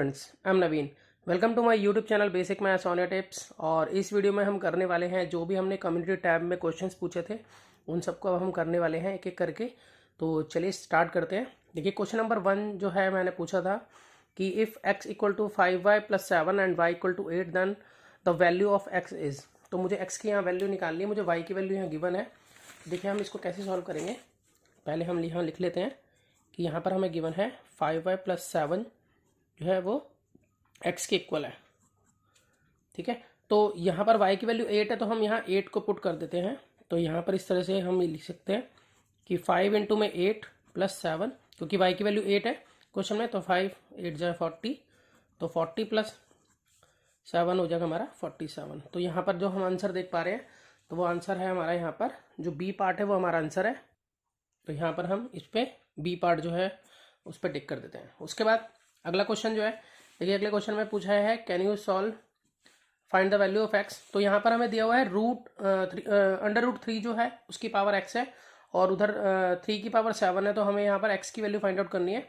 Students, I am Naveen. Welcome to my YouTube channel basic maths on your tips. और इस video में हम करने वाले हैं जो भी हमने कम्युनिटी टैब में क्वेश्चंस पूछे थे उन सबको अब हम करने वाले हैं एक एक करके। तो चलिए स्टार्ट करते हैं। देखिए क्वेश्चन नंबर 1 जो है मैंने पूछा था कि if x equal to 5y + 7 and y equal to 8 then the value of x is. तो मुझे x की यहाँ वैल्यू निकालनी है, मुझे y की वैल्यू यहाँ गिवन है। देखिए हम इसको कैसे सॉल्व करेंगे, पहले हम यहाँ लिख लेते हैं कि यहाँ पर हमें गिवन है 5y + 7 जो है वो x के इक्वल है। ठीक है, तो यहाँ पर y की वैल्यू 8 है तो हम यहाँ 8 को पुट कर देते हैं। तो यहाँ पर इस तरह से हम लिख सकते हैं कि 5 इंटू में 8 + 7, क्योंकि y की वैल्यू 8 है क्वेश्चन में, तो 5 8 × 40, तो 40 + 7 हो जाएगा हमारा 47। तो यहाँ पर जो हम आंसर देख पा रहे हैं तो वो आंसर है हमारा, यहाँ पर जो बी पार्ट है वो हमारा आंसर है। तो यहाँ पर हम इस पर बी पार्ट जो है उस पर टिक कर देते हैं। उसके बाद अगला क्वेश्चन जो है, देखिए अगले क्वेश्चन में पूछा है can you solve find the value of x। तो यहाँ पर हमें दिया हुआ है √3 जो है उसकी पावर x है और उधर 3 की पावर 7 है। तो हमें यहाँ पर x की वैल्यू फाइंड आउट करनी है।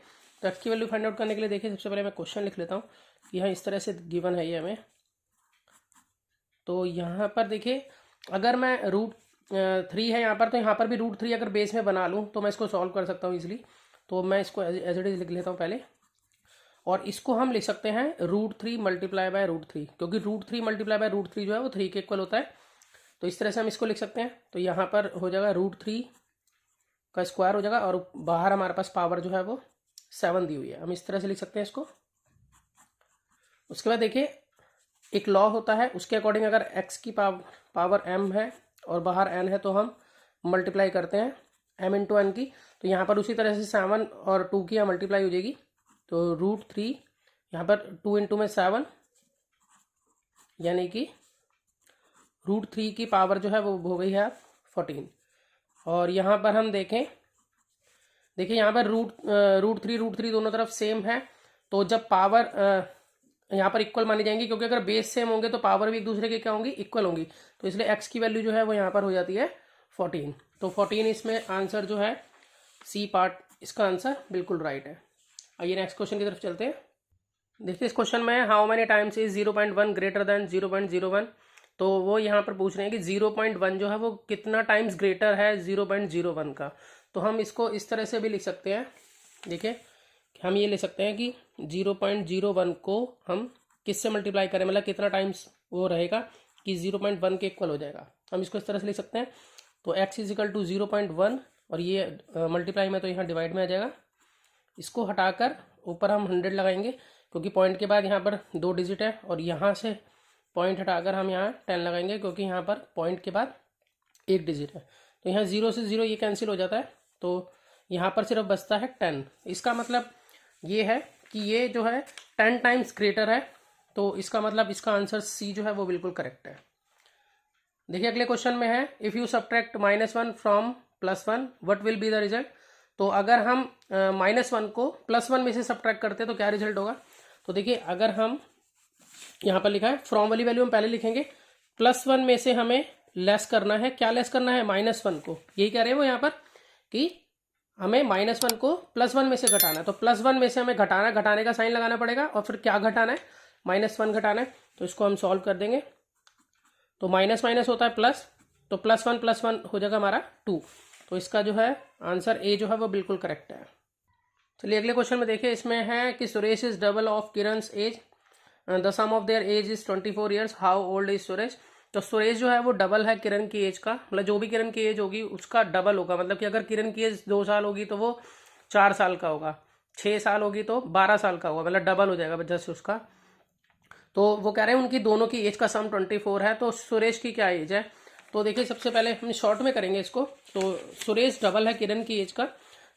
तो x की वैल्यू फाइंड आउट करने के लिए देखिए सबसे पहले मैं क्वेश्चन लिख लेता हूँ कि यहाँ इस तरह से गिवन है ये हमें। तो यहाँ पर देखिए अगर मैं √3 है यहाँ पर, तो यहाँ पर भी √3 अगर बेस में बना लूँ तो मैं इसको सॉल्व कर सकता हूँ इजीली। तो मैं इसको एज इट इज लिख लेता हूँ पहले, और इसको हम लिख सकते हैं √3 मल्टीप्लाई बाय √3, क्योंकि √3 मल्टीप्लाई बाय √3 जो है वो 3 के इक्वल होता है। तो इस तरह से हम इसको लिख सकते हैं। तो यहाँ पर हो जाएगा √3 का स्क्वायर हो जाएगा और बाहर हमारे पास पावर जो है वो 7 दी हुई है, हम इस तरह से लिख सकते हैं इसको। उसके बाद देखिए एक लॉ होता है, उसके अकॉर्डिंग अगर x की पावर m है और बाहर n है तो हम मल्टीप्लाई करते हैं m इंटू n की। तो यहाँ पर उसी तरह से 7 और 2 की यहाँ मल्टीप्लाई हो जाएगी। तो √3 यहाँ पर 2 इंटू में 7 यानी कि √3 की पावर जो है वो हो गई है 14। और यहाँ पर हम देखें, देखिए यहाँ पर √3 दोनों तरफ सेम है, तो जब पावर यहाँ पर इक्वल मानी जाएंगी, क्योंकि अगर बेस सेम होंगे तो पावर भी एक दूसरे के क्या होंगी, इक्वल होंगी। तो इसलिए x की वैल्यू जो है वो यहाँ पर हो जाती है 14। तो 14 इसमें आंसर जो है सी पार्ट, इसका आंसर बिल्कुल राइट है। आइए नेक्स्ट क्वेश्चन की तरफ चलते हैं। देखिए इस क्वेश्चन में how many times is 0.1 greater than 0.01। तो वो यहाँ पर पूछ रहे हैं कि 0.1 जो है वो कितना टाइम्स ग्रेटर है 0.01 का। तो हम इसको इस तरह से भी लिख सकते हैं। देखिए हम ये ले सकते हैं कि 0.01 को हम किससे मल्टीप्लाई करें, मतलब कितना टाइम्स वो रहेगा कि 0.1 के इक्वल हो जाएगा। हम इसको इस तरह से लिख सकते हैं। तो x = 0.1 और ये मल्टीप्लाई में तो यहाँ डिवाइड में आ जाएगा। इसको हटाकर ऊपर हम 100 लगाएंगे, क्योंकि पॉइंट के बाद यहाँ पर 2 डिजिट है, और यहाँ से पॉइंट हटाकर हम यहाँ 10 लगाएंगे, क्योंकि यहाँ पर पॉइंट के बाद 1 डिजिट है। तो यहाँ 0 से 0 ये कैंसिल हो जाता है, तो यहाँ पर सिर्फ बचता है 10। इसका मतलब ये है कि ये जो है 10 टाइम्स ग्रेटर है। तो इसका मतलब इसका आंसर सी जो है वो बिल्कुल करेक्ट है। देखिए अगले क्वेश्चन में है if you subtract -1 from +1 what will be the result. तो अगर हम -1 को +1 में से सब्ट्रैक्ट करते हैं तो क्या रिजल्ट होगा। तो देखिए अगर हम यहाँ पर लिखा है फ्रॉम वाली वैल्यू हम पहले लिखेंगे, +1 में से हमें लेस करना है। क्या लेस करना है, -1 को। यही कह रहे हैं वो यहाँ पर कि हमें -1 को +1 में से घटाना है। तो +1 में से हमें घटाने का साइन लगाना पड़ेगा, और फिर क्या घटाना है, -1 घटाना है। तो इसको हम सॉल्व कर देंगे। तो माइनस माइनस होता है प्लस, तो +1 हो जाएगा हमारा 2। तो इसका जो है आंसर ए जो है वो बिल्कुल करेक्ट है। चलिए अगले क्वेश्चन में देखिए, इसमें है कि Suresh is double of Kiran's age, the sum of their age is 24 years, how old is Suresh. तो सुरेश जो है वो डबल है किरण की एज का, मतलब जो भी किरण की एज होगी उसका डबल होगा। मतलब कि अगर किरण की एज 2 साल होगी तो वो 4 साल का होगा, 6 साल होगी तो 12 साल का होगा, मतलब डबल हो जाएगा वजह से उसका। तो वो कह रहे हैं उनकी दोनों की एज का सम 24 है। तो सुरेश की क्या एज है। तो देखिए सबसे पहले हम शॉर्ट में करेंगे इसको। तो सुरेश डबल है किरण की एज का,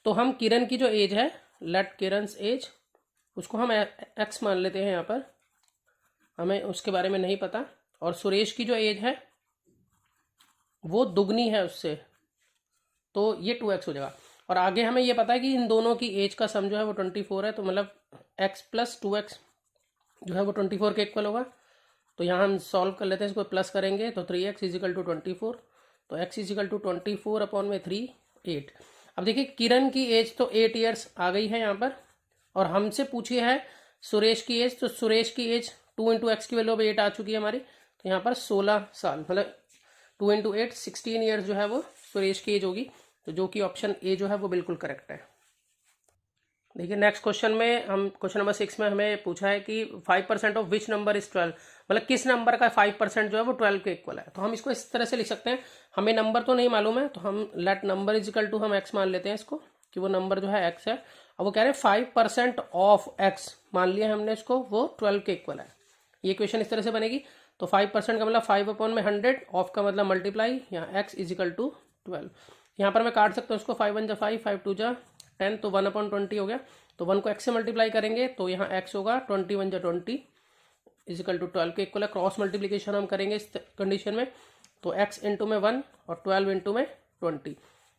तो हम किरण की जो एज है, लेट किरण's एज, उसको हम x मान लेते हैं। यहाँ पर हमें उसके बारे में नहीं पता, और सुरेश की जो एज है वो दुगनी है उससे, तो ये 2x हो जाएगा। और आगे हमें ये पता है कि इन दोनों की एज का सम जो है वो 24 है, तो मतलब x + 2x जो है वो 24 के इक्वल होगा। तो यहाँ हम सॉल्व कर लेते हैं, इसको प्लस करेंगे तो 3x = 24। तो x = 24/3 8। अब देखिए किरण की एज तो 8 ईयर्स आ गई है यहाँ पर, और हमसे पूछी है सुरेश की एज, तो सुरेश की एज 2 इंटू एक्स की वैल्यू अब 8 आ चुकी है हमारी, तो यहाँ पर 16 साल, मतलब 2 इंटू 8 16 ईयर्स जो है वो सुरेश की एज होगी। तो जो कि ऑप्शन ए जो है वो बिल्कुल करेक्ट है। देखिए नेक्स्ट क्वेश्चन में हम क्वेश्चन नंबर 6 में हमें पूछा है कि 5% ऑफ विच नंबर इज 12, मतलब किस नंबर का 5% जो है वो 12 के इक्वल है। तो हम इसको इस तरह से लिख सकते हैं, हमें नंबर तो नहीं मालूम है, तो हम let number is equal to हम एक्स मान लेते हैं इसको, कि वो नंबर जो है एक्स है। अब वो कह रहे हैं 5% ऑफ एक्स, मान लिया हमने इसको, वो 12 के इक्वल है। ये क्वेश्चन इस तरह से बनेगी। तो 5% का मतलब 5/100, ऑफ का मतलब मल्टीप्लाई, यहाँ एक्स इज इक्वल टू 12। यहाँ पर मैं काट सकता हूँ इसको, 5 1 जा 5, 5 2 जा 10, तो 1/20 हो गया। तो 1 को x से मल्टीप्लाई करेंगे तो यहाँ x होगा 20 1 जा 20 इज इक्वल टू 12 के इक्वल है। क्रॉस मल्टीप्लीकेशन हम करेंगे इस कंडीशन में, तो x इंटू में 1 और 12 इंटू में 20,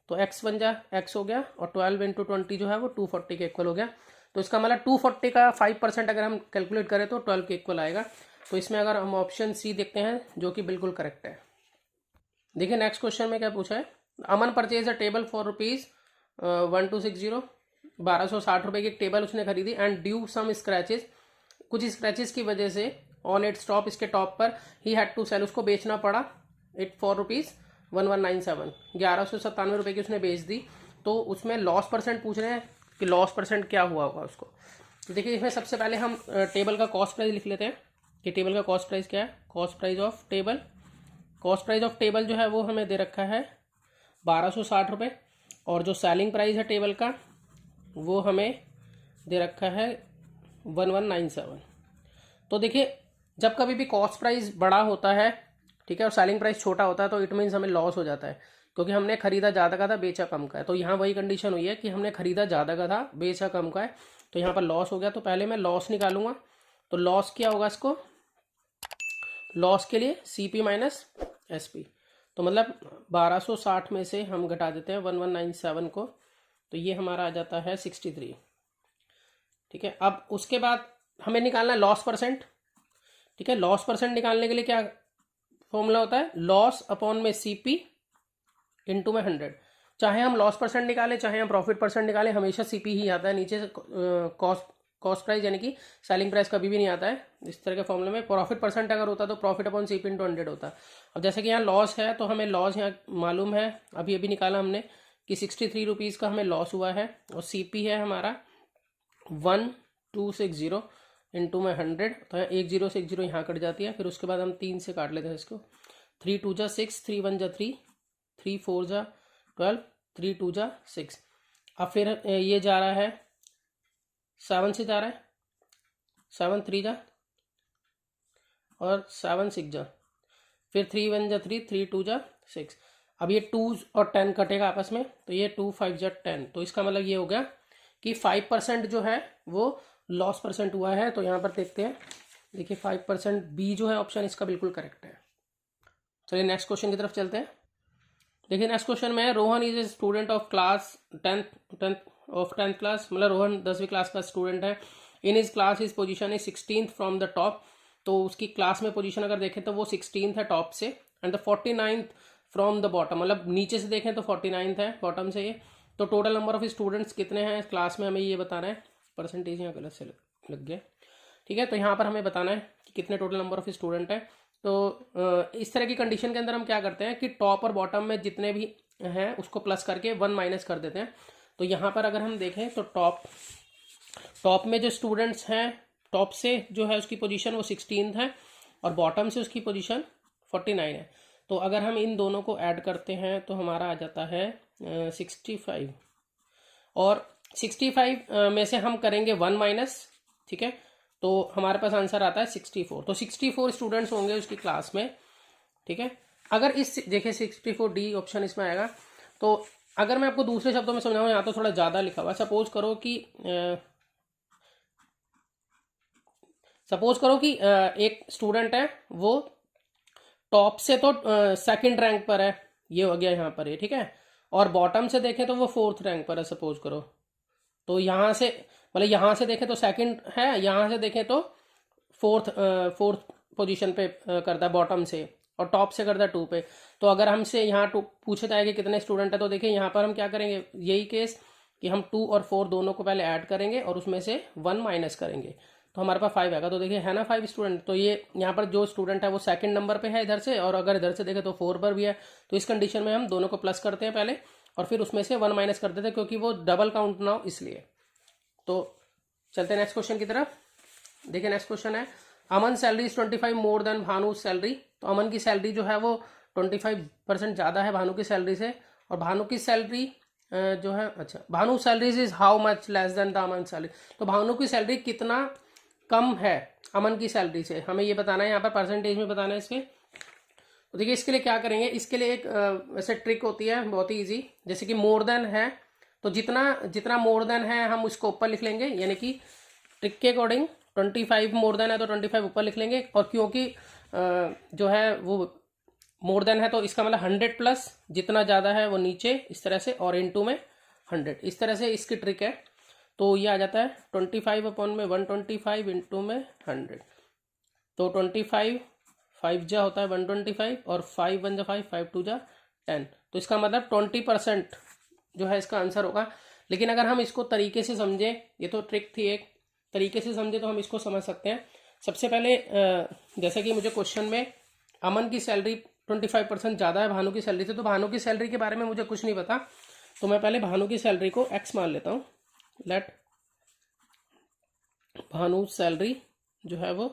तो x 1 जा x हो गया और 12 इंटू 20 जो है वो 240 के इक्वल हो गया। तो इसका मतलब 240 का 5% अगर हम कैलकुलेट करें तो 12 के इक्वल आएगा। तो इसमें अगर हम ऑप्शन सी देखते हैं जो कि बिल्कुल करेक्ट है। देखिए नेक्स्ट क्वेश्चन में क्या पूछा है, अमन परचेज अ टेबल फॉर ₹1260, 1260 रुपए की एक टेबल उसने खरीदी, एंड ड्यू सम स्क्रैचेस, कुछ स्क्रैचेस की वजह से ऑन इट्स टॉप, इसके टॉप पर ही हैड टू सेल, उसको बेचना पड़ा इट फॉर ₹1197, 1197 रुपए की उसने बेच दी। तो उसमें लॉस परसेंट पूछ रहे हैं कि लॉस परसेंट क्या हुआ होगा उसको। तो देखिए इसमें सबसे पहले हम टेबल का कॉस्ट प्राइस लिख लेते हैं कि टेबल का कॉस्ट प्राइस क्या है। Cost price of table, cost price of table जो है वो हमें दे रखा है 1260 रुपये, और जो सेलिंग प्राइस है टेबल का वो हमें दे रखा है 1197। तो देखिए जब कभी भी कॉस्ट प्राइस बड़ा होता है, ठीक है, और सेलिंग प्राइस छोटा होता है, तो इट मीन्स हमें लॉस हो जाता है, क्योंकि हमने खरीदा ज़्यादा का था बेचा कम का है। तो यहाँ वही कंडीशन हुई है कि हमने खरीदा ज़्यादा का था बेचा कम का है, तो यहाँ पर लॉस हो गया। तो पहले मैं लॉस निकालूंगा, तो लॉस क्या होगा इसको, लॉस के लिए CP माइनस SP, तो मतलब 1260 में से हम घटा देते हैं 1197 को, तो ये हमारा आ जाता है 63। ठीक है, अब उसके बाद हमें निकालना है लॉस परसेंट। ठीक है, लॉस परसेंट निकालने के लिए क्या फॉर्मूला होता है, लॉस अपॉन में CP इंटू में 100। चाहे हम लॉस परसेंट निकालें चाहे हम प्रॉफिट परसेंट निकालें, हमेशा CP ही आता है नीचे से। कॉस्ट प्राइस यानी कि सेलिंग प्राइस कभी भी नहीं आता है इस तरह के फॉर्मूले में। प्रॉफिट परसेंट अगर होता तो प्रॉफिट अपॉन CP इंटू 100 होता। अब जैसे कि यहाँ लॉस है, तो हमें लॉस यहाँ मालूम है, अभी निकाला हमने कि 63 रुपीज़ का हमें लॉस हुआ है, और CP है हमारा 1260 इंटू में 100, तो 10 से 10 यहाँ कट जाती है। फिर उसके बाद हम 3 से काट लेते हैं इसको, 3 2 जा 6, 3 1 जा 3, 3 4 जा 12, 3 2 जा 6। अब फिर ये जा रहा है 7 से जा रहा है, 7 3 जा और 7 6 जा, फिर 3 1 जा 3, 3 2 जा 6। अब ये 2 और 10 कटेगा आपस में, तो ये 2 5 जा 10। तो इसका मतलब ये हो गया कि 5% जो है वो लॉस परसेंट हुआ है। तो यहाँ पर देखते हैं, देखिए 5% बी जो है ऑप्शन इसका बिल्कुल करेक्ट है। चलिए नेक्स्ट क्वेश्चन की तरफ चलते हैं। देखिए नेक्स्ट क्वेश्चन में, Rohan is a student of class 10th class, मतलब रोहन 10वीं क्लास का स्टूडेंट है। In his class his position is 16th from the top, तो उसकी क्लास में पोजीशन अगर देखें तो वो 16th है टॉप से, and the 49th from the bottom, मतलब नीचे से देखें तो 49th है बॉटम से ये। तो टोटल नंबर ऑफ स्टूडेंट्स कितने हैं क्लास में, हमें ये बताना है। परसेंटेज यहाँ गलत से लग गया, ठीक है। तो यहाँ पर हमें बताना है कि कितने टोटल नंबर ऑफ स्टूडेंट है। तो इस तरह की कंडीशन के अंदर हम क्या करते हैं कि टॉप और बॉटम में जितने भी हैं उसको प्लस करके 1 माइनस कर देते हैं। तो यहाँ पर अगर हम देखें तो टॉप में जो स्टूडेंट्स हैं, टॉप से जो है उसकी पोजीशन वो 16th है, और बॉटम से उसकी पोजीशन 49 है। तो अगर हम इन दोनों को ऐड करते हैं तो हमारा आ जाता है 65, और 65 में से हम करेंगे 1 माइनस, ठीक है, तो हमारे पास आंसर आता है 64। तो 64 स्टूडेंट्स होंगे उसकी क्लास में, ठीक है। अगर इस देखिए 64 डी ऑप्शन इसमें आएगा। तो अगर मैं आपको दूसरे शब्दों में समझाऊं, यहाँ तो थोड़ा ज़्यादा लिखा हुआ है। सपोज करो कि एक स्टूडेंट है वो टॉप से तो सेकंड रैंक पर है, ये हो गया यहाँ पर ये, ठीक है, और बॉटम से देखें तो वो 4th रैंक पर है सपोज करो। तो यहाँ से मतलब यहाँ से देखें तो सेकंड है, यहाँ से देखें तो फोर्थ पोजीशन पे करता है बॉटम से, और टॉप से करता है 2 पे। तो अगर हमसे यहाँ पूछा जाए कि कितने स्टूडेंट है, तो देखिए यहाँ पर हम क्या करेंगे, यही केस कि हम 2 और 4 दोनों को पहले ऐड करेंगे और उसमें से 1 माइनस करेंगे। तो हमारे पास 5 आएगा। तो देखिए है ना 5 स्टूडेंट, तो ये यहाँ पर जो स्टूडेंट है वो सेकंड नंबर पे है इधर से, और अगर इधर से देखें तो 4 पर भी है। तो इस कंडीशन में हम दोनों को प्लस करते हैं पहले, और फिर उसमें से 1 माइनस कर देते हैं, क्योंकि वो डबल काउंट ना हो इसलिए। तो चलते हैं नेक्स्ट क्वेश्चन की तरफ। देखिए नेक्स्ट क्वेश्चन है, Aman salary is 25 more than Bhanu salary. तो अमन की सैलरी जो है वो 25% ज़्यादा है भानु की सैलरी से, और भानु की सैलरी जो है, अच्छा, Bhanu salary is how much less than the Aman salary. तो भानु की सैलरी कितना कम है अमन की सैलरी से, हमें ये बताना है, यहाँ पर परसेंटेज में बताना है इसके। तो देखिए इसके लिए क्या करेंगे, इसके लिए एक वैसे ट्रिक होती है बहुत ही इजी। जैसे कि मोर देन है, तो जितना जितना मोर देन है हम उसको ऊपर लिख लेंगे, यानी कि ट्रिक के अकॉर्डिंग 25 मोर देन है तो 25 ऊपर लिख लेंगे, और क्योंकि जो है वो मोर देन है तो इसका मतलब 100 प्लस जितना ज़्यादा है वो नीचे इस तरह से, और इनटू में 100, इस तरह से इसकी ट्रिक है। तो ये आ जाता है 25 अपॉन में 125 इंटू में 100। तो 25 5 जा होता है 125, और 5 1 जा 5, 5 2 जा 10। तो इसका मतलब 20% जो है इसका आंसर होगा। लेकिन अगर हम इसको तरीके से समझें, ये तो ट्रिक थी एक, तरीके से समझे तो हम इसको समझ सकते हैं। सबसे पहले जैसे कि मुझे क्वेश्चन में अमन की सैलरी 25% ज़्यादा है भानु की सैलरी से, तो भानु की सैलरी के बारे में मुझे कुछ नहीं पता, तो मैं पहले भानु की सैलरी को x मान लेता हूँ। लेट भानु सैलरी जो है वो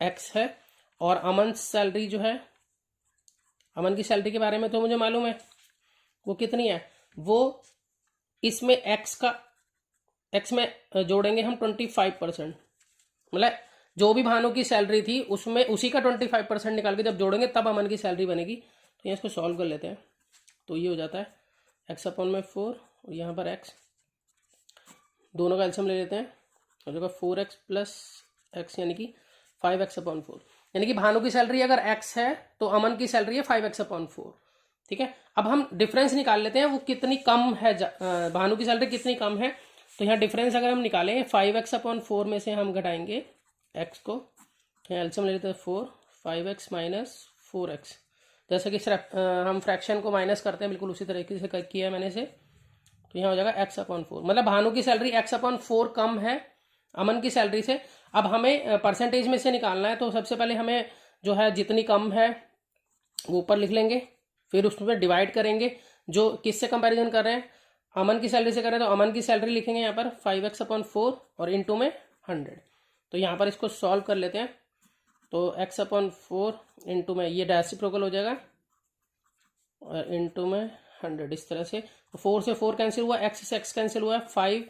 x है, और अमन सैलरी जो है, अमन की सैलरी के बारे में तो मुझे मालूम है वो कितनी है, वो इसमें x में जोड़ेंगे हम 25%, मतलब जो भी भानु की सैलरी थी उसमें उसी का 25% निकाल के जब जोड़ेंगे तब अमन की सैलरी बनेगी। तो यहाँ इसको सॉल्व कर लेते हैं। तो ये हो जाता है x अपॉन में 4, और यहाँ पर x, दोनों का एलसीएम ले लेते हैं, और जो 4x प्लस x यानी कि 5x अपॉन 4, यानी कि भानु की सैलरी अगर x है तो अमन की सैलरी है 5x अपॉन 4। ठीक है, अब हम डिफरेंस निकाल लेते हैं वो कितनी कम है, भानु की सैलरी कितनी कम है। तो यहाँ डिफरेंस अगर हम निकालें 5x अपॉन 4 में से हम घटाएंगे x को, एलसीएम ले लेते हैं 4, 5x माइनस 4x, जैसे कि हम फ्रैक्शन को माइनस करते हैं बिल्कुल उसी तरीके से किया है मैंने से। तो यहाँ हो जाएगा x अपॉन 4, मतलब भानु की सैलरी x अपॉन 4 कम है अमन की सैलरी से। अब हमें परसेंटेज में से निकालना है, तो सबसे पहले हमें जो है जितनी कम है वो ऊपर लिख लेंगे, फिर उसमें डिवाइड करेंगे, जो किससे कंपैरिजन कर रहे हैं, अमन की सैलरी से कर रहे हैं, तो अमन की सैलरी लिखेंगे यहाँ पर 5x अपॉन 4 और इंटू में 100। तो यहाँ पर इसको सॉल्व कर लेते हैं। तो x अपॉन 4 इंटू में ये रेसिप्रोकल हो जाएगा, और इंटू में 100 इस तरह से। तो 4 से 4 कैंसिल हुआ, x से x कैंसिल हुआ, 5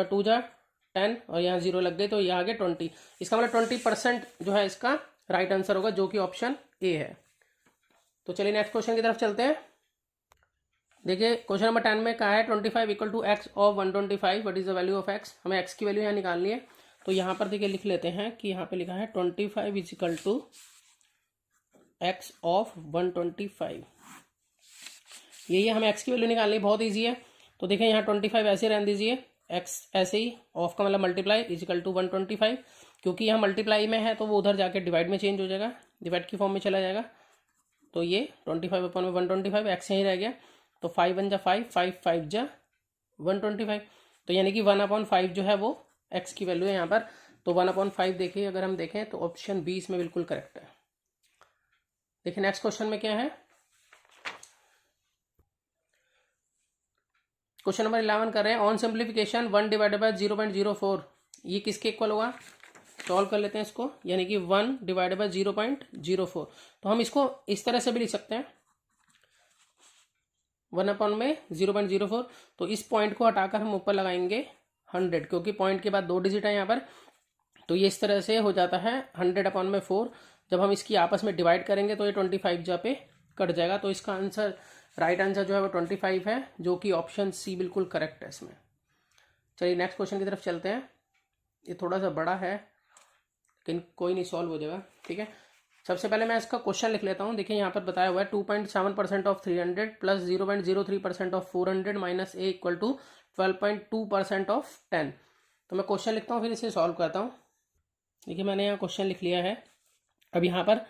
2 जा 10, और यहाँ 0 लग गए, तो ये आगे 20। इसका मतलब 20% जो है इसका राइट आंसर होगा, जो कि ऑप्शन ए है। तो चलिए नेक्स्ट क्वेश्चन की तरफ चलते हैं। देखिए क्वेश्चन नंबर 10 में कहा है 25 equal to x of 125, what is the value of x. हमें एक्स की वैल्यू यहाँ निकालनी है। तो यहाँ पर देखिए लिख लेते हैं कि यहाँ पे लिखा है 25 is equal to x of 125। यही है, हमें एक्स की वैल्यू निकालनी है, बहुत ईजी है। तो देखिए यहाँ 25 ऐसे रहने दीजिए, एक्स ऐसे ही, ऑफ का मतलब मल्टीप्लाई इज इक्वल टू 125, क्योंकि यहाँ मल्टीप्लाई में है तो वो उधर जाके डिवाइड में चेंज हो जाएगा, डिवाइड की फॉर्म में चला जाएगा। तो ये 25 अपॉन में 125, एक्स यहीं रह गया। तो 5 1 जा 5, 5 5 जा 125, तो यानी कि 1/5 जो है वो एक्स की वैल्यू है यहाँ पर। तो 1/5 देखिए, अगर हम देखें तो ऑप्शन 20 में बिल्कुल करेक्ट है। देखिए नेक्स्ट क्वेश्चन में क्या है, क्वेश्चन नंबर 11 कर रहे हैं, ऑन सिंप्लीफिकेशन 1 डिवाइडेड बाय 0.04, ये किसके इक्वल होगा। सॉल्व कर लेते हैं इसको, यानी कि 1 डिवाइडेड बाय 0.04। तो हम इसको इस तरह से भी लिख सकते हैं, 1 अपॉन में 0.04। तो इस पॉइंट को हटाकर हम ऊपर लगाएंगे 100, क्योंकि पॉइंट के बाद 2 डिजिट है यहाँ पर। तो ये इस तरह से हो जाता है 100 अपॉन में 4। जब हम इसकी आपस में डिवाइड करेंगे तो ये 25 जा पे कट जाएगा। तो इसका आंसर, राइट आंसर जो है वो 25 है, जो कि ऑप्शन सी बिल्कुल करेक्ट है इसमें। चलिए नेक्स्ट क्वेश्चन की तरफ चलते हैं। ये थोड़ा सा बड़ा है लेकिन कोई नहीं, सॉल्व हो जाएगा। ठीक है, सबसे पहले मैं इसका क्वेश्चन लिख लेता हूँ। देखिए यहाँ पर बताया हुआ है 2.7% of 300 plus 0.03% of 400 minus a equal to 12.2% of 10। तो मैं क्वेश्चन लिखता हूँ, फिर इसे सॉल्व करता हूँ। देखिए मैंने यहाँ क्वेश्चन लिख लिया है। अब यहाँ पर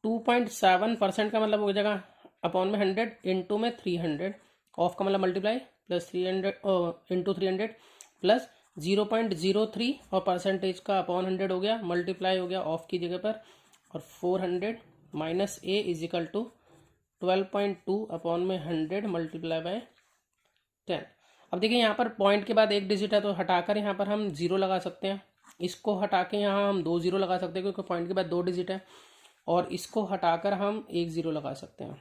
2.7% का मतलब हो जाएगा अपॉन में 100 इंटू में 300, ऑफ का मतलब मल्टीप्लाई, प्लस 300 इंटू 300 प्लस 0.03 और परसेंटेज का अपॉन 100 हो गया, मल्टीप्लाई हो गया ऑफ की जगह पर, और 400 minus a is equal to 12.2 upon में 100 मल्टीप्लाई बाय 10। अब देखिए यहाँ पर पॉइंट के बाद एक डिजिट है तो हटाकर यहाँ पर हम 0 लगा सकते हैं, इसको हटा के यहाँ हम 2 0 लगा सकते हैं क्योंकि पॉइंट के बाद 2 डिजिट है, और इसको हटाकर हम 1 0 लगा सकते हैं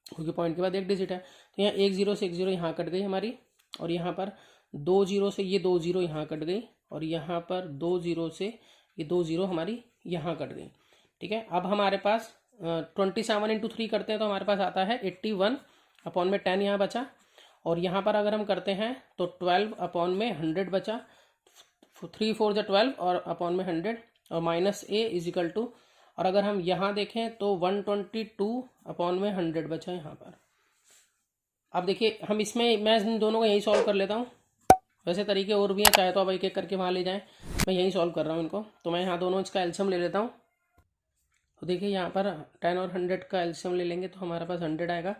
क्योंकि पॉइंट के बाद एक डिजिट है। तो यहाँ 1 0 से 1 0 यहाँ कट गई हमारी, और यहाँ पर 2 0 से ये 2 0 यहाँ कट गई, और यहाँ पर 2 0 से ये 2 0 हमारी यहाँ कट गई। ठीक है, अब हमारे पास 27 इंटू 3 करते हैं तो हमारे पास आता है 81 अपॉन में 10 यहाँ बचा, और यहाँ पर अगर हम करते हैं तो 12 अपॉन में 100 बचा, 3 4 जा 12 और अपॉन में 100, और minus a is equal to, और अगर हम यहाँ देखें तो 122 अपॉन में 100 बचा यहाँ पर। अब देखिए हम इसमें, मैं इन दोनों को यही सॉल्व कर लेता हूँ, वैसे तरीके और भी हैं, चाहे तो आप एक एक करके वहाँ ले जाएं, मैं यही सॉल्व कर रहा हूँ इनको। तो मैं यहाँ दोनों इसका एल्शियम ले लेता हूँ। तो देखिए यहाँ पर 10 और 100 का एल्शियम ले लेंगे तो हमारे पास 100 आएगा,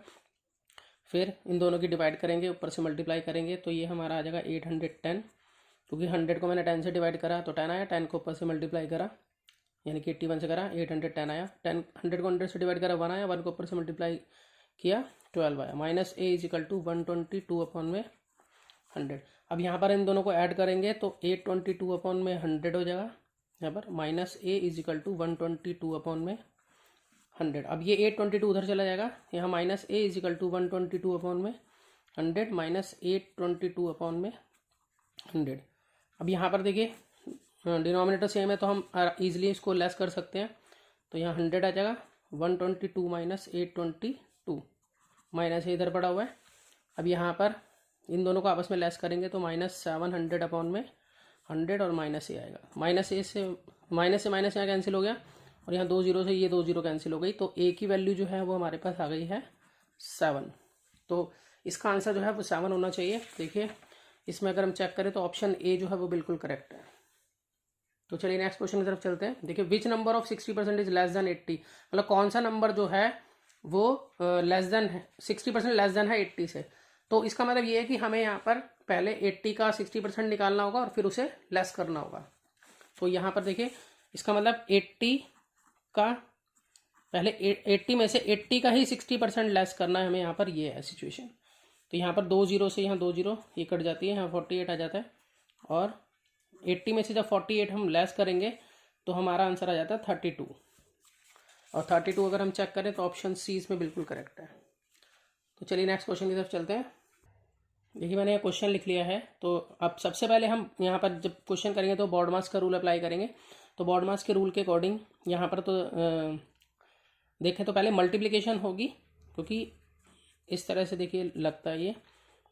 फिर इन दोनों की डिवाइड करेंगे, ऊपर से मल्टीप्लाई करेंगे तो ये हमारा आ जाएगा 810, क्योंकि 100 को मैंने 10 से डिवाइड करा तो 10 आया, 10 को ऊपर से मल्टीप्लाई करा यानी कि 81 से करा 810 आया, 100 को 100 से डिवाइड करा 1 आया, 1 को ऊपर से मल्टीप्लाई किया 12 आया, minus a is equal to 122 upon में 100। अब यहाँ पर इन दोनों को ऐड करेंगे तो 822 अपॉन में 100 हो जाएगा यहाँ पर, minus a is equal to 122 upon में 100। अब ये 822 उधर चला जाएगा, यहाँ minus a is equal to 122 upon में 100 माइनस 822 अपॉन में 100। अब यहाँ पर देखिए डिनोमिनेटर सेम है तो हम इजीली इसको लेस कर सकते हैं, तो यहाँ 100 आ जाएगा, 122 माइनस 822, माइनस इधर पड़ा हुआ है। अब यहाँ पर इन दोनों को आपस में लेस करेंगे तो माइनस 700 अपॉन में 100 और माइनस ए आएगा, माइनस माइनस यहाँ कैंसिल हो गया, और यहाँ 2 0 से ये 2 0 कैंसिल हो गई, तो ए की वैल्यू जो है वो हमारे पास आ गई है 7। तो इसका आंसर जो है वो 7 होना चाहिए। देखिए इसमें अगर हम चेक करें तो ऑप्शन ए जो है वो बिल्कुल करेक्ट है। तो चलिए नेक्स्ट क्वेश्चन की तरफ चलते हैं। देखिए which number of 60% is less than 80, मतलब कौन सा नंबर जो है वो लेस देन है 60% लेस देन है 80 से। तो इसका मतलब ये है कि हमें यहाँ पर पहले 80 का 60% निकालना होगा और फिर उसे लेस करना होगा। तो यहाँ पर देखिए इसका मतलब 80 का पहले 80 में से 80 का ही 60% लेस करना है हमें, यहाँ पर ये है सिचुएशन। तो यहाँ पर 2 0 से यहाँ 2 0 ये कट जाती है, यहाँ 48 आ जाता है, और 80 में से जब 48 हम लेस करेंगे तो हमारा आंसर आ जाता है 32, और 32 अगर हम चेक करें तो ऑप्शन सी इसमें बिल्कुल करेक्ट है। तो चलिए नेक्स्ट क्वेश्चन की तरफ चलते हैं। देखिए मैंने क्वेश्चन लिख लिया है, तो अब सबसे पहले हम यहाँ पर जब क्वेश्चन करेंगे तो बॉड मास का रूल अप्लाई करेंगे। तो बॉड मास के रूल के अकॉर्डिंग यहाँ पर तो देखें तो पहले मल्टीप्लिकेशन होगी, क्योंकि इस तरह से देखिए लगता है ये,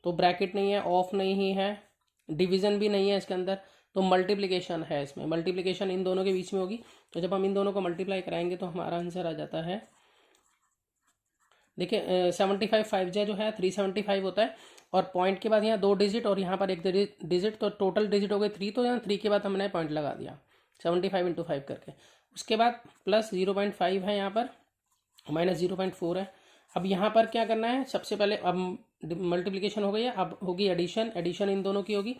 तो ब्रैकेट नहीं है, ऑफ नहीं है, डिवीज़न भी नहीं है इसके अंदर, तो मल्टीप्लिकेशन है इसमें, मल्टीप्लिकेशन इन दोनों के बीच में होगी। तो जब हम इन दोनों को मल्टीप्लाई कराएंगे तो हमारा आंसर आ जाता है, देखिए 75 5 जो है 375 होता है, और पॉइंट के बाद यहाँ 2 डिजिट और यहाँ पर एक डिजिट, तो टोटल डिजिट हो गए 3, तो यहाँ 3 के बाद हमने पॉइंट लगा दिया 75 इंटू 5 करके। उसके बाद प्लस 0.5 है यहाँ पर, माइनस 0.4 है। अब यहाँ पर क्या करना है, सबसे पहले अब मल्टीप्लिकेशन हो गई है, अब होगी एडिशन, एडिशन इन दोनों की होगी।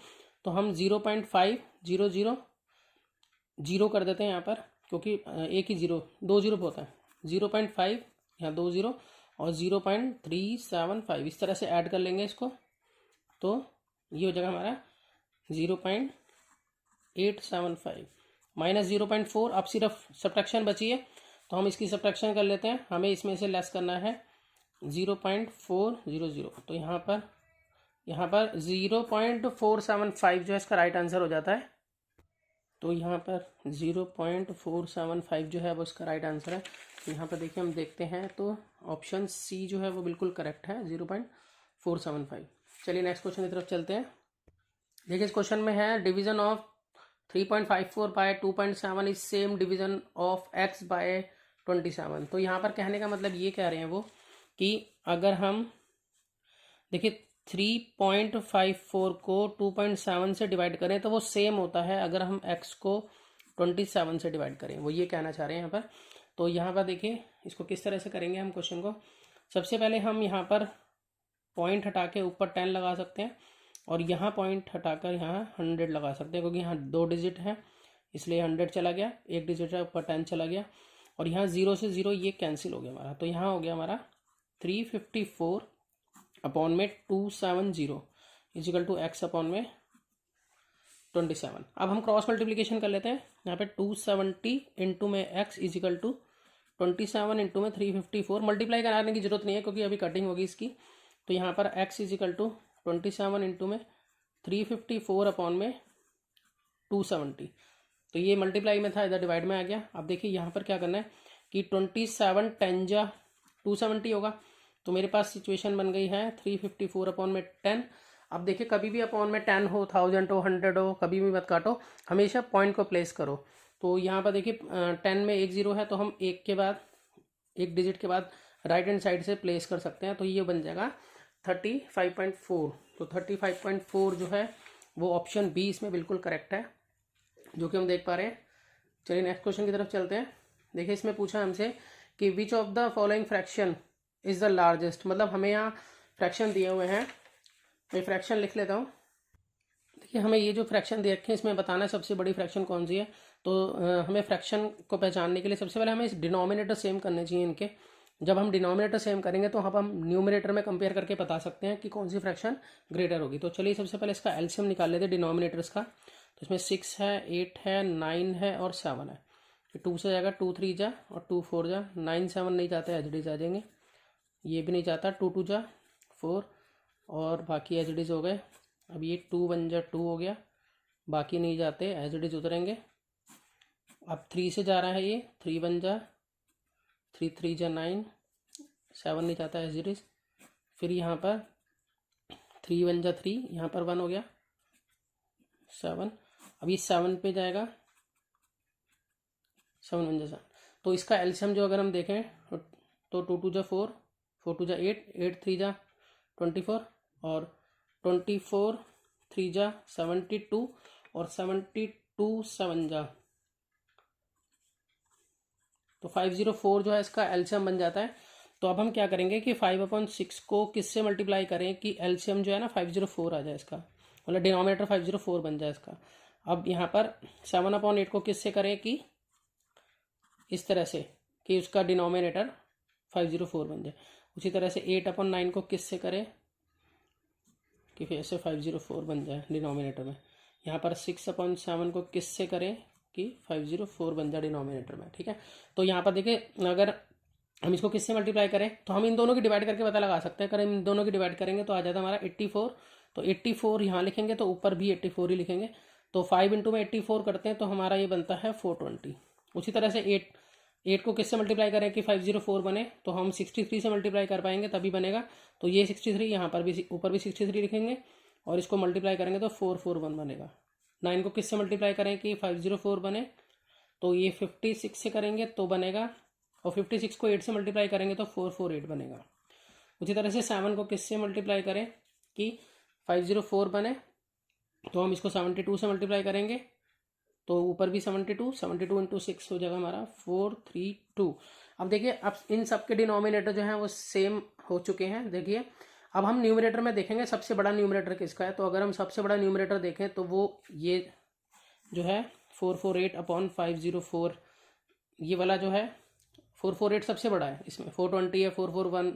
तो हम 0.500 कर देते हैं यहाँ पर, क्योंकि एक ही 2 0 होता है, 0.5 यहाँ 2 0 और 0.375 इस तरह से ऐड कर लेंगे इसको, तो ये हो जाएगा हमारा 0.875 माइनस 0.4। अब सिर्फ सब्ट्रैक्शन बची है तो हम इसकी सब्ट्रैक्शन कर लेते हैं, हमें इसमें से लेस करना है 0.400, तो यहाँ पर 0.475 जो है इसका राइट आंसर हो जाता है। तो यहाँ पर 0.475 जो है वो इसका राइट आंसर है। यहाँ पर देखिए हम देखते हैं तो ऑप्शन सी जो है वो बिल्कुल करेक्ट है, 0.475। चलिए नेक्स्ट क्वेश्चन की तरफ चलते हैं। देखिए इस क्वेश्चन में है division of 3.54 by 2.7 is same division of x by 27। तो यहाँ पर कहने का मतलब ये कह रहे हैं वो कि अगर हम देखिए 3.54 को 2.7 से डिवाइड करें तो वो सेम होता है अगर हम x को 27 से डिवाइड करें, वो ये कहना चाह रहे हैं यहाँ पर। तो यहाँ पर देखिए इसको किस तरह से करेंगे हम क्वेश्चन को। सबसे पहले हम यहाँ पर पॉइंट हटा के ऊपर 10 लगा सकते हैं, और यहाँ पॉइंट हटाकर यहाँ 100 लगा सकते हैं, क्योंकि यहाँ 2 डिजिट है इसलिए 100 चला गया, 1 डिजिट है ऊपर 10 चला गया, और यहाँ 0 से 0 ये कैंसिल हो गया हमारा। तो यहाँ हो गया हमारा 354 अपॉन में 270 इजिकल टू एक्स अपॉन में 27। अब हम क्रॉस मल्टीप्लिकेशन कर लेते हैं। यहाँ पे 270 इंटू में एक्स इजिकल टू 27 इंटू में 354। मल्टीप्लाई कराने की जरूरत नहीं है क्योंकि अभी कटिंग होगी इसकी। तो यहाँ पर एक्स इजिकल टू 27 इंटू में 354 अपॉन में 270। तो ये मल्टीप्लाई में था, इधर डिवाइड में आ गया। अब देखिए यहाँ पर क्या करना है कि 27 10 जा 270 होगा, तो मेरे पास सिचुएशन बन गई है 354 अपॉन में 10। अब देखिए कभी भी अपॉन में 10 हो, 1000 हो, 100 हो, कभी भी मत काटो, हमेशा पॉइंट को प्लेस करो। तो यहाँ पर देखिए 10 में 1 0 है, तो हम एक के बाद एक डिजिट के बाद राइट हैंड साइड से प्लेस कर सकते हैं। तो ये बन जाएगा 35.4। तो 35.4 जो है वो ऑप्शन बी इसमें बिल्कुल करेक्ट है, जो कि हम देख पा रहे हैं। चलिए नेक्स्ट क्वेश्चन की तरफ चलते हैं। देखिए इसमें पूछा हमसे कि which of the following fraction is the largest, मतलब हमें यहाँ फ्रैक्शन दिए हुए हैं, मैं फ्रैक्शन लिख लेता हूँ। देखिए हमें ये जो फ्रैक्शन दे रखे हैं इसमें बताना है सबसे बड़ी फ्रैक्शन कौन सी है। तो हमें फ्रैक्शन को पहचानने के लिए सबसे पहले हमें इस डिनोमिनेटर सेम करने चाहिए इनके। जब हम डिनोमिनेटर सेम करेंगे तो हम न्यूमरेटर में कंपेयर करके बता सकते हैं कि कौन सी फ्रैक्शन ग्रेटर होगी। तो चलिए सबसे पहले इसका एलसीएम निकाल लेते हैं डिनोमिनेटर्स का। तो इसमें 6 है, 8 है, 9 है और 7 है। 2 से जाएगा 2 3 जा और 2 4 जा, 9 7 नहीं जाते, एच डी आ जाएंगे। ये भी नहीं जाता, 2 2 जा 4 और बाकी एच डीज हो गए। अब ये 2 1 जा 2 हो गया, बाकी नहीं जाते, एच डीज उतरेंगे। अब 3 से जा रहा है ये, 3 1 जा 3 3 जा 9, 7 नहीं जाता एच डीज। फिर यहाँ पर 3 1 जा 3, यहाँ पर 1 हो गया 7। अब ये 7 पे जाएगा, 7 1 जा 7। तो इसका एलसीएम जो अगर हम देखें तो 2 2 जा 4, 4 2 जा 8, 8 3 जा 24 और 24 3 जा 72 और 72 7 जा, तो 504 जो है इसका एलसीएम बन जाता है। तो अब हम क्या करेंगे कि 5/6 को किससे मल्टीप्लाई करें कि एलसीएम जो है ना 504 आ जाए इसका, मतलब डिनोमिनेटर 504 बन जाए इसका। अब यहाँ पर 7/8 को किससे करें कि इस तरह से कि उसका डिनोमिनेटर 504 बन जाए। उसी तरह से 8/9 को किससे करें कि फिर ऐसे 504 बन जाए डिनोमिनेटर में। यहाँ पर 6/7 को किससे करें कि 504 बन जाए डिनोमिनेटर में, ठीक है। तो यहाँ पर देखिए अगर हम इसको किससे मल्टीप्लाई करें तो हम इन दोनों की डिवाइड करके पता लगा सकते हैं। अगर हम इन दोनों की डिवाइड करेंगे तो आ जाता है हमारा 84। तो 84 यहाँ लिखेंगे तो ऊपर भी 84 ही लिखेंगे। तो 5 इंटू में 84 करते हैं तो हमारा ये बनता है 420। उसी तरह से 8 को किससे मल्टीप्लाई करें कि 504 बने, तो हम 63 से मल्टीप्लाई कर पाएंगे तभी बनेगा। तो ये 63, यहाँ पर भी ऊपर भी 63 लिखेंगे और इसको मल्टीप्लाई करेंगे तो 441 बनेगा। 9 को किससे मल्टीप्लाई करें कि 504 बने, तो ये 56 से करेंगे तो बनेगा, और 56 को 8 से मल्टीप्लाई करेंगे तो 448 बनेगा। उसी तरह से 7 को किससे मल्टीप्लाई करें कि 504 बने, तो हम इसको 72 से मल्टीप्लाई करेंगे तो ऊपर भी 72 इंटू 6 हो जाएगा हमारा 432। अब देखिए अब इन सब के डिनोमिनेटर जो हैं वो सेम हो चुके हैं। देखिए अब हम न्यूमरेटर में देखेंगे सबसे बड़ा न्यूमरेटर किसका है। तो अगर हम सबसे बड़ा न्यूमरेटर देखें तो वो ये जो है 448/504, ये वाला जो है 448 सबसे बड़ा है। इसमें 420 है, 441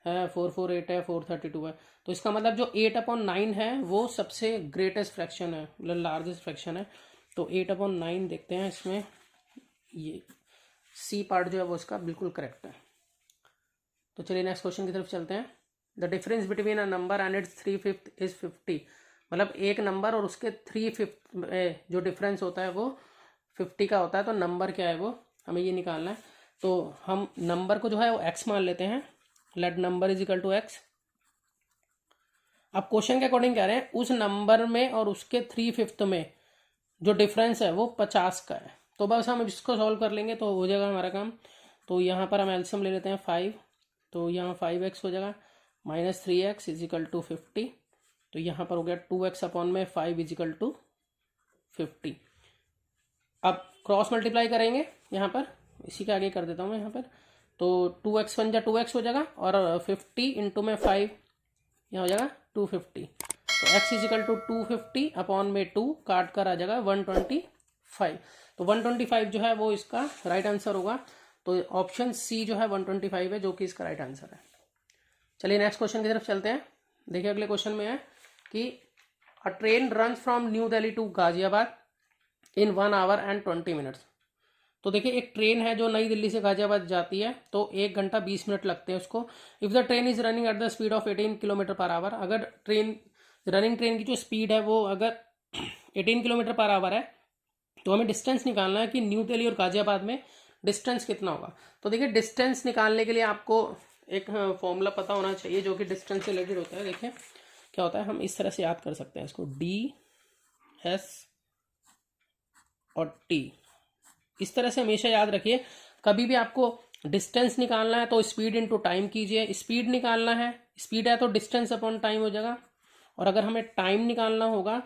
है, 448 है, 432 है। तो इसका मतलब जो 8/9 है वो सबसे ग्रेटेस्ट फ्रैक्शन है, मतलब लार्जेस्ट फ्रैक्शन है। तो 8/9 देखते हैं इसमें, ये सी पार्ट जो है वो इसका बिल्कुल करेक्ट है। तो चलिए नेक्स्ट क्वेश्चन की तरफ चलते हैं। The difference between a number and it's 3/5 is 50। मतलब एक नंबर और उसके 3/5 जो डिफरेंस होता है वो 50 का होता है। तो नंबर क्या है वो हमें ये निकालना है। तो हम नंबर को जो है वो x मान लेते हैं। Let number is equal to x। अब क्वेश्चन के अकॉर्डिंग कह रहे हैं उस नंबर में और उसके 3/5 में जो डिफरेंस है वो 50 का है। तो बस हम इसको सॉल्व कर लेंगे तो हो जाएगा हमारा काम। तो यहाँ पर हम एलसीएम ले लेते हैं 5, तो यहाँ 5x हो जाएगा minus 3x is equal to 50। तो यहाँ पर हो गया 2x अपॉन में 5 इज इक्वल टू 50। अब क्रॉस मल्टीप्लाई करेंगे यहाँ पर, इसी के आगे कर देता हूँ मैं यहाँ पर। तो 2x 1 जा 2x हो जाएगा और 50 इंटू में 5 यहाँ हो जाएगा 250। तो x इजिकल टू 250 अपॉन में 2 काट कर आ जाएगा 125। तो 125 जो है वो इसका राइट आंसर होगा। तो ऑप्शन सी जो है 125 है जो कि इसका राइट आंसर है। चलिए नेक्स्ट क्वेश्चन की तरफ चलते हैं। देखिए अगले क्वेश्चन में है कि a train run from New Delhi to Ghaziabad in 1 hour and 20 minutes. तो देखिए एक ट्रेन है जो नई दिल्ली से गाजियाबाद जाती है, तो 1 घंटा 20 मिनट लगते हैं उसको। If the train is running at the speed of 18 kilometre per hour, अगर रनिंग ट्रेन की जो स्पीड है वो अगर 18 किलोमीटर पर आवर है, तो हमें डिस्टेंस निकालना है कि न्यू दिल्ली और गाजियाबाद में डिस्टेंस कितना होगा। तो देखिए डिस्टेंस निकालने के लिए आपको एक फॉर्मूला पता होना चाहिए जो कि डिस्टेंस से रिलेटेड होता है। देखिए क्या होता है, हम इस तरह से याद कर सकते हैं इसको, डी एस और टी, इस तरह से हमेशा याद रखिए। कभी भी आपको डिस्टेंस निकालना है तो स्पीड इनटू टाइम कीजिए, स्पीड निकालना है, स्पीड है तो डिस्टेंस अपॉन टाइम हो जाएगा, और अगर हमें टाइम निकालना होगा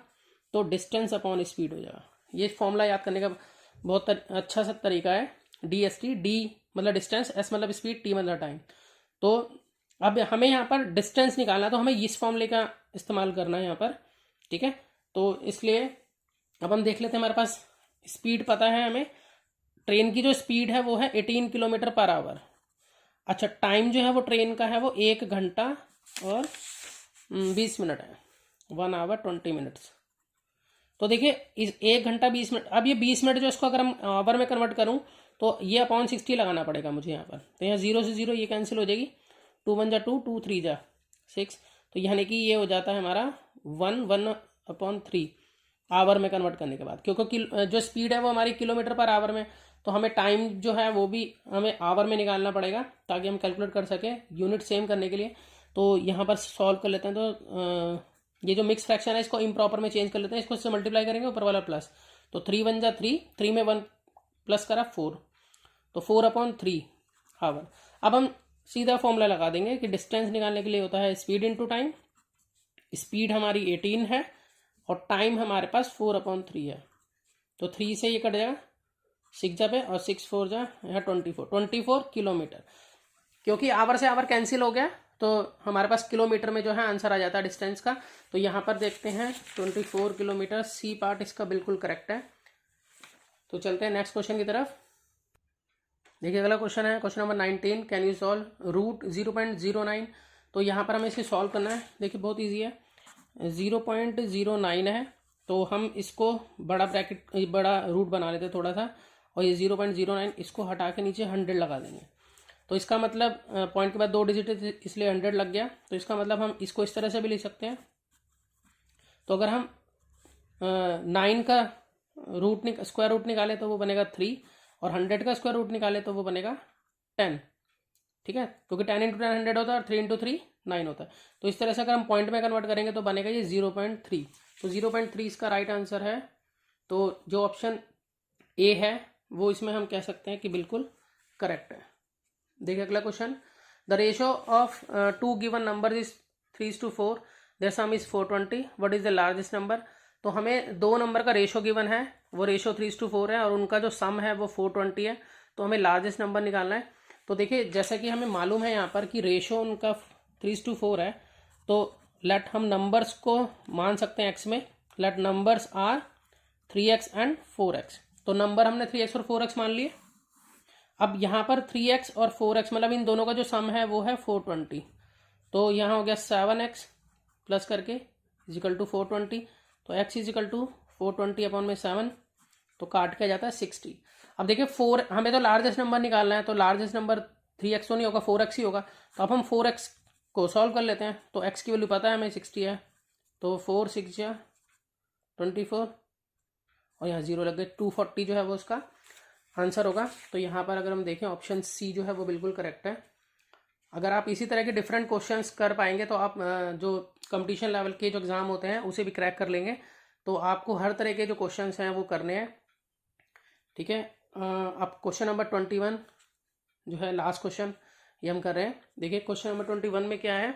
तो डिस्टेंस अपॉन स्पीड हो जाएगा। ये फॉर्मूला याद करने का बहुत अच्छा सा तरीका है। डी एस टी, डी मतलब डिस्टेंस, एस मतलब स्पीड, टी मतलब टाइम। तो अब हमें यहाँ पर डिस्टेंस निकालना है तो हमें इस फॉर्मूले का इस्तेमाल करना है यहाँ पर, ठीक है। तो इसलिए अब हम देख लेते हैं, हमारे पास स्पीड पता है हमें, ट्रेन की जो स्पीड है वो है 18 किलोमीटर पर आवर। अच्छा टाइम जो है वो ट्रेन का है वो 1 घंटा और 20 मिनट है, 1 आवर 20 मिनट्स। तो देखिए इस 1 घंटा 20 मिनट, अब ये 20 मिनट जो इसको अगर हम आवर में कन्वर्ट करूँ तो ये अपॉन 60 लगाना पड़ेगा मुझे यहाँ पर। तो यहाँ 0 से 0 ये कैंसिल हो जाएगी, 2 1 जा 2, 2 3 जा 6, तो यानी कि ये हो जाता है हमारा 1/3 आवर में कन्वर्ट करने के बाद, क्योंकि जो स्पीड है वो हमारी किलोमीटर पर आवर में, तो हमें टाइम जो है वो भी हमें आवर में निकालना पड़ेगा ताकि हम कैलकुलेट कर सकें यूनिट सेम करने के लिए। तो यहाँ पर सॉल्व कर लेते हैं। तो ये जो मिक्स फ्रैक्शन है इसको इम्प्रॉपर में चेंज कर लेते हैं, इसको इससे मल्टीप्लाई करेंगे ऊपर वाला प्लस, तो 3 1 जा 3, 3 में 1 प्लस करा 4, तो 4/3 आवर। अब हम सीधा फॉर्मूला लगा देंगे कि डिस्टेंस निकालने के लिए होता है स्पीड इनटू टाइम। स्पीड हमारी 18 है और टाइम हमारे पास 4/3 है, तो 3 से ये कट जाएगा 6 जा पे, और 6 4 जा यहाँ 24 किलोमीटर। क्योंकि आवर से आवर कैंसिल हो गया तो हमारे पास किलोमीटर में जो है आंसर आ जाता है डिस्टेंस का। तो यहाँ पर देखते हैं 24 किलोमीटर, सी पार्ट इसका बिल्कुल करेक्ट है। तो चलते हैं नेक्स्ट क्वेश्चन की तरफ। देखिए अगला क्वेश्चन है question number 19, can you solve root 0.09। तो यहाँ पर हमें इसे सॉल्व करना है। देखिए बहुत ईजी है, 0.09 है तो हम इसको बड़ा ब्रैकेट बड़ा रूट बना लेते हैं थोड़ा सा, और ये 0.09 इसको हटा के नीचे 100 लगा देंगे। तो इसका मतलब पॉइंट के बाद 2 डिजिट इसलिए 100 लग गया। तो इसका मतलब हम इसको इस तरह से भी लिख सकते हैं। तो अगर हम 9 का स्क्वायर रूट निकाले तो वो बनेगा 3, और 100 का स्क्वायर रूट निकाले तो वो बनेगा 10, ठीक है, क्योंकि 10 × 10 100 होता है और 3 × 3 9 होता है। तो इस तरह से अगर हम पॉइंट में कन्वर्ट करेंगे तो बनेगा ये 0.3। तो 0.3 इसका राइट आंसर है। तो जो ऑप्शन ए है वो इसमें हम कह सकते हैं कि बिल्कुल करेक्ट है। देखिए अगला question, the ratio of 2 given number is 3:4, there sum is 420, what is the largest number. तो हमें 2 नंबर का रेशो गिवन है, वो रेशो 3:4 है और उनका जो सम है वो 420 है। तो हमें लार्जेस्ट नंबर निकालना है। तो देखिए जैसा कि हमें मालूम है यहाँ पर कि रेशो उनका 3:4 है, तो लेट हम नंबर्स को मान सकते हैं एक्स में। Let numbers are 3x and 4x। तो नंबर हमने 3x और 4x मान लिए। अब यहाँ पर 3x और 4x मतलब इन दोनों का जो सम है वो है 420। तो यहाँ हो गया 7x प्लस करके इजिकल टू 420। तो x इजिकल टू 420 अपॉन में 7, तो काट के जाता है 60। अब देखिए 4, हमें तो लार्जेस्ट नंबर निकालना है, तो लार्जेस्ट नंबर 3x तो नहीं होगा, 4x ही होगा। तो अब हम 4x को सॉल्व कर लेते हैं। तो x की वैल्यू पता है हमें 60 है, तो 4 6 या 24 और यहाँ 0 लग गए, 240 जो है वो उसका आंसर होगा। तो यहाँ पर अगर हम देखें ऑप्शन सी जो है वो बिल्कुल करेक्ट है। अगर आप इसी तरह के डिफरेंट क्वेश्चंस कर पाएंगे तो आप जो कंपटीशन लेवल के जो एग्ज़ाम होते हैं उसे भी क्रैक कर लेंगे। तो आपको हर तरह के जो क्वेश्चंस हैं वो करने हैं, ठीक है। अब क्वेश्चन नंबर 21 जो है लास्ट क्वेश्चन ये हम कर रहे हैं। देखिए क्वेश्चन नंबर 21 में क्या है,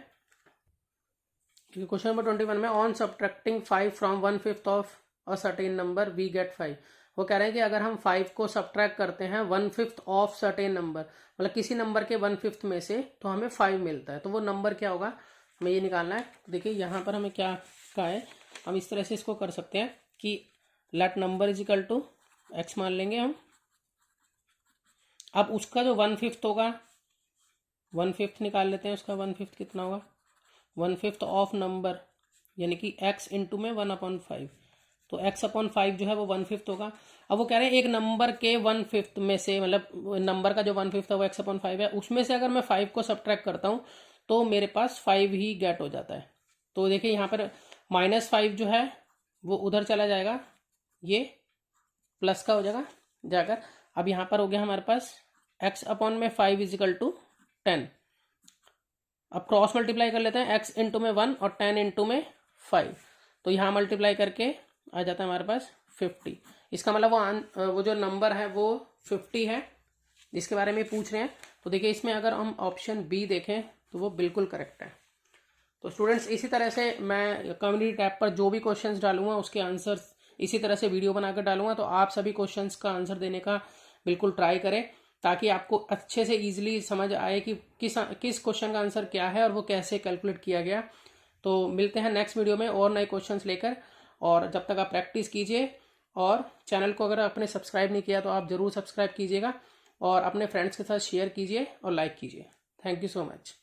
क्योंकि क्वेश्चन नंबर 21 में on subtracting 5 from 1/5 of a certain number we get 5। वो कह रहे हैं कि अगर हम 5 को सब्ट्रैक्ट करते हैं 1/5 ऑफ सर्टेन नंबर, मतलब किसी नंबर के 1/5 में से, तो हमें 5 मिलता है। तो वो नंबर क्या होगा हमें ये निकालना है। देखिए यहाँ पर हमें क्या का है, हम इस तरह से इसको कर सकते हैं कि let number is equal to x मान लेंगे हम। अब उसका जो 1/5 होगा, 1/5 निकाल लेते हैं, उसका 1/5 कितना होगा, 1/5 ऑफ नंबर यानी कि x इंटू में 1/5, तो x/5 जो है वो 1/5 होगा। अब वो कह रहे हैं एक नंबर के 1/5 में से, मतलब नंबर का जो 1/5 है वो x/5 है, उसमें से अगर मैं 5 को सब्ट्रैक्ट करता हूँ तो मेरे पास 5 ही गेट हो जाता है। तो देखिए यहाँ पर -5 जो है वो उधर चला जाएगा, ये प्लस का हो जाएगा जाकर। अब यहाँ पर हो गया हमारे पास x/5 इज इक्वल टू 10। अब क्रॉस मल्टीप्लाई कर लेते हैं, x इंटू में 1 और 10 इंटू में 5, तो यहाँ मल्टीप्लाई करके आ जाता है हमारे पास 50। इसका मतलब वो जो नंबर है वो 50 है जिसके बारे में पूछ रहे हैं। तो देखिए इसमें अगर हम ऑप्शन बी देखें तो वो बिल्कुल करेक्ट है। तो स्टूडेंट्स इसी तरह से मैं कम्युनिटी टैब पर जो भी क्वेश्चंस डालूंगा उसके आंसर्स इसी तरह से वीडियो बनाकर डालूंगा, तो आप सभी क्वेश्चंस का आंसर देने का बिल्कुल ट्राई करें ताकि आपको अच्छे से ईजिली समझ आए कि किस क्वेश्चन का आंसर क्या है और वो कैसे कैलकुलेट किया गया। तो मिलते हैं नेक्स्ट वीडियो में और नए क्वेश्चंस लेकर, और जब तक आप प्रैक्टिस कीजिए, और चैनल को अगर आपने सब्सक्राइब नहीं किया तो आप ज़रूर सब्सक्राइब कीजिएगा और अपने फ्रेंड्स के साथ शेयर कीजिए और लाइक कीजिए। Thank you so much.